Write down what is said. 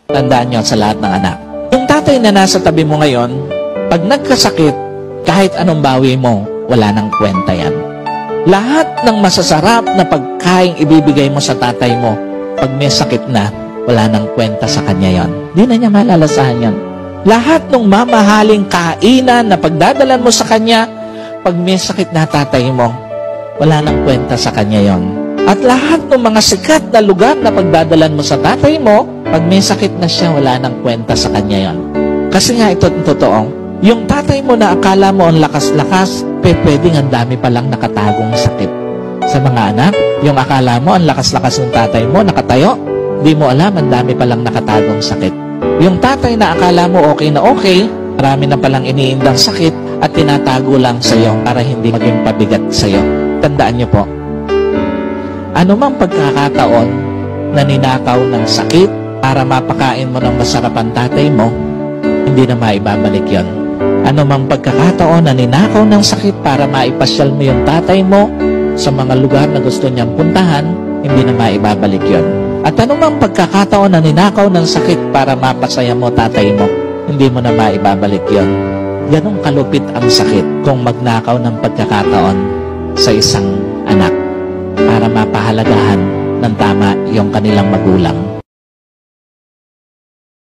Tandaan nyo sa lahat ng anak. Yung tatay na nasa tabi mo ngayon, pag nagkasakit, kahit anong bawi mo, wala nang kwenta yan. Lahat ng masasarap na pagkain ibibigay mo sa tatay mo, pag may sakit na, wala nang kwenta sa kanya yon. Di na niya malalasahan yan. Lahat ng mamahaling kainan na pagdadalan mo sa kanya, pag may sakit na tatay mo, wala nang kwenta sa kanya yon. At lahat ng mga sikat na lugar na pagdadalan mo sa tatay mo, pag may sakit na siya, wala nang kwenta sa kanya yon. Kasi nga ito totoo, yung tatay mo na akala mo ang lakas-lakas, pwedeng ang dami palang nakatagong sakit. Sa mga anak, yung akala mo ang lakas-lakas ng tatay mo, nakatayo, di mo alam ang dami palang nakatagong sakit. Yung tatay na akala mo okay na okay, marami na palang iniindang sakit at tinatago lang sa'yo para hindi maging pabigat sa'yo. Tandaan niyo po, ano mang pagkakataon na ninakaw ng sakit para mapakain mo ng masarap ang tatay mo, hindi na maibabalik yon. Ano mang pagkakataon na ninakaw ng sakit para maipasyal mo yung tatay mo sa mga lugar na gusto niyang puntahan, hindi na maibabalik yon. At ano mang pagkakataon na ninakaw ng sakit para mapasaya mo tatay mo, hindi mo na maibabalik yon. Ganong kalupit ang sakit kung magnakaw ng pagkakataon sa isang anak para mapahalagahan ng tama yung kanilang magulang.